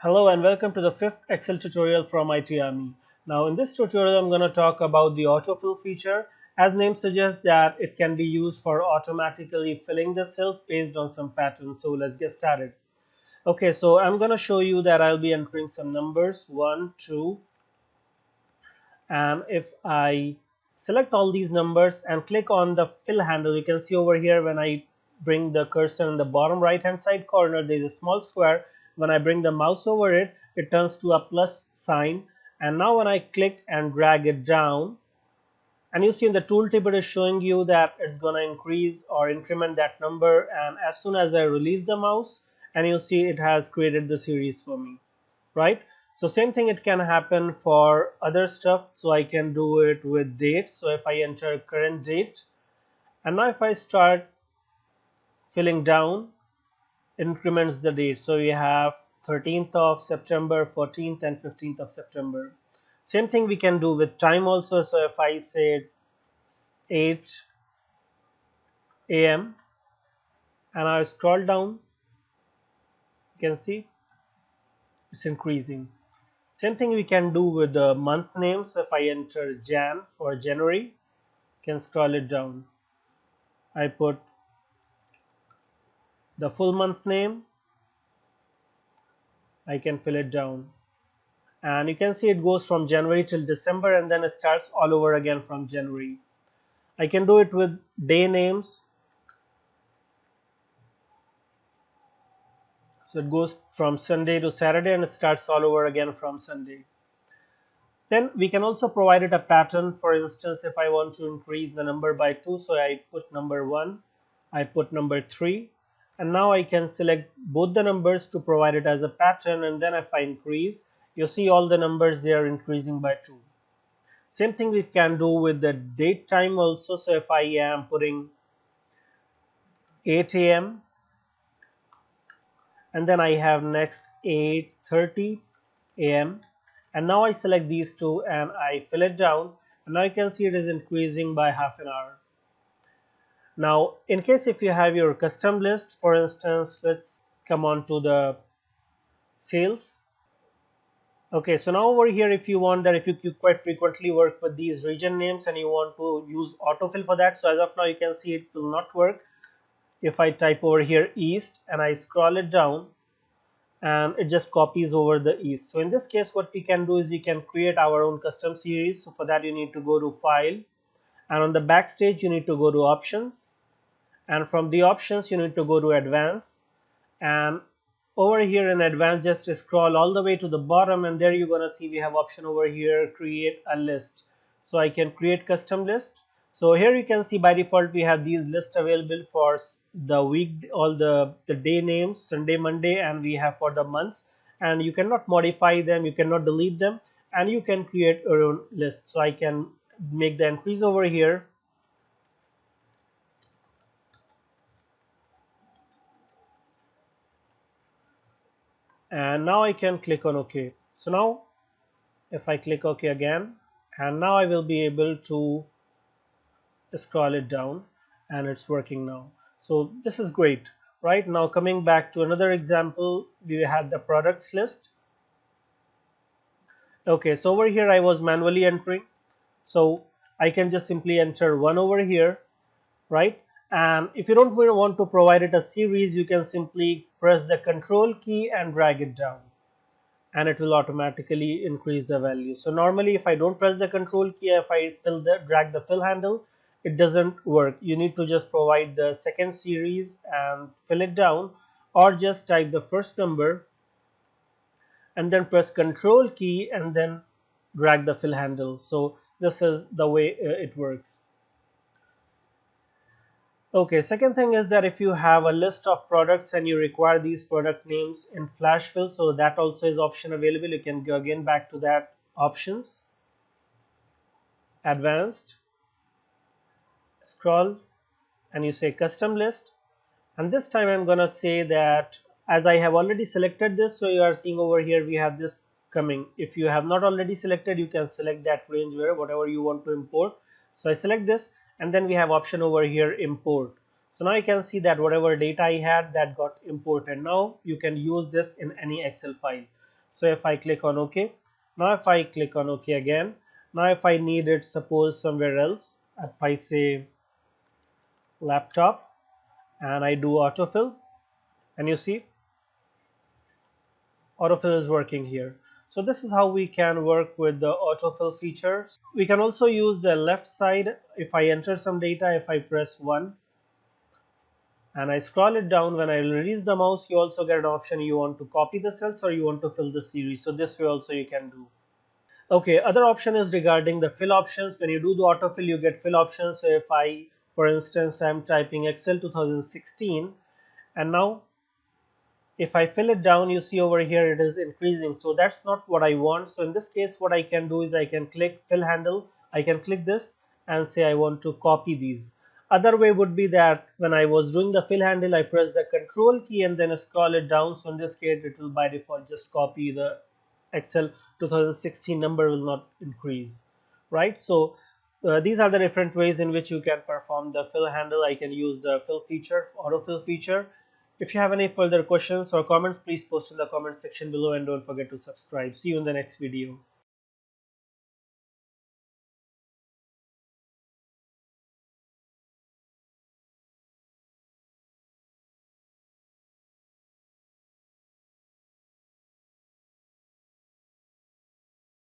Hello and welcome to the fifth Excel tutorial from IT Army. Now in this tutorial I'm going to talk about the autofill feature. As name suggests that it can be used for automatically filling the cells based on some pattern. So let's get started. Okay, so I'm going to show you that I'll be entering some numbers 1, 2, and if I select all these numbers and click on the fill handle, you can see over here when I bring the cursor in the bottom right hand side corner, there is a small square. When I bring the mouse over it, it turns to a plus sign, and now when I click and drag it down, and you see in the tooltip it is showing you that it's going to increase or increment that number, and as soon as I release the mouse, and you see it has created the series for me, right? So same thing it can happen for other stuff. So I can do it with date. So if I enter current date, and now if I start filling down, increments the date. So we have 13th of September, 14th and 15th of September. Same thing we can do with time also. So if I say 8 a.m. and I scroll down, you can see it's increasing. Same thing we can do with the month names. So if I enter Jan for January, can scroll it down. I put the full month name, I can fill it down, and you can see it goes from January till December, and then it starts all over again from January. I can do it with day names, so it goes from Sunday to Saturday and it starts all over again from Sunday. Then we can also provide it a pattern. For instance, if I want to increase the number by 2, so I put number 1, I put number 3, and now I can select both the numbers to provide it as a pattern, and then if I increase, you see all the numbers they are increasing by 2. Same thing we can do with the date time also. So if I am putting 8 a.m. and then I have next 8:30 a.m. and now I select these two and I fill it down, and now you can see it is increasing by half an hour. Now in case if you have your custom list, for instance, let's come on to the sales. Okay, so now over here, if you want that, if you quite frequently work with these region names and you want to use autofill for that, so as of now you can see it will not work. If I type over here East and I scroll it down, and it just copies over the East. So in this case what we can do is we can create our own custom series. So for that you need to go to File, and on the backstage you need to go to Options, and from the options you need to go to Advanced, and over here in Advanced just scroll all the way to the bottom, and there you're gonna see we have option over here, create a list. So I can create custom list. So here you can see by default we have these lists available for the week, all the day names, Sunday, Monday, and we have for the months, and you cannot modify them, you cannot delete them, and you can create your own list. So I can make the entries over here, and now I can click on OK. So now if I click OK again, and now I will be able to scroll it down, and it's working now. So this is great. Right now, coming back to another example, we had the products list. Okay, so over here I was manually entering, so I can just simply enter 1 over here, right? And if you don't want to provide it a series, you can simply press the control key and drag it down, and it will automatically increase the value. So normally if I don't press the control key, if I drag the fill handle, it doesn't work. You need to just provide the second series and fill it down, or just type the first number and then press control key and then drag the fill handle. So this is the way it works. Okay, second thing is that if you have a list of products and you require these product names in flash fill, so that also is option available. You can go again back to that options, advanced, scroll, and you say custom list, and this time I'm gonna say that as I have already selected this, so you are seeing over here we have this coming. If you have not already selected, you can select that range where whatever you want to import. So I select this, and then we have option over here import. So now you can see that whatever data I had, that got imported. Now you can use this in any Excel file. So if I click on OK, now if I click on OK again, now if I need it suppose somewhere else, if I say laptop and I do autofill, and you see autofill is working here. So this is how we can work with the autofill feature. We can also use the left side. If I enter some data, if I press 1 and I scroll it down, when I release the mouse, you also get an option you want to copy the cells or you want to fill the series. So this way also you can do. Okay, other option is regarding the fill options. When you do the autofill, you get fill options. So if I, for instance, I'm typing Excel 2016, and now if I fill it down, you see over here it is increasing. So that's not what I want. So in this case, what I can do is I can click fill handle. I can click this and say I want to copy these. Other way would be that when I was doing the fill handle, I press the control key and then scroll it down. So in this case, it will by default just copy the Excel 2016 number will not increase, right? So these are the different ways in which you can perform the fill handle. I can use the fill feature, autofill feature. If you have any further questions or comments, please post in the comment section below and don't forget to subscribe. See you in the next video.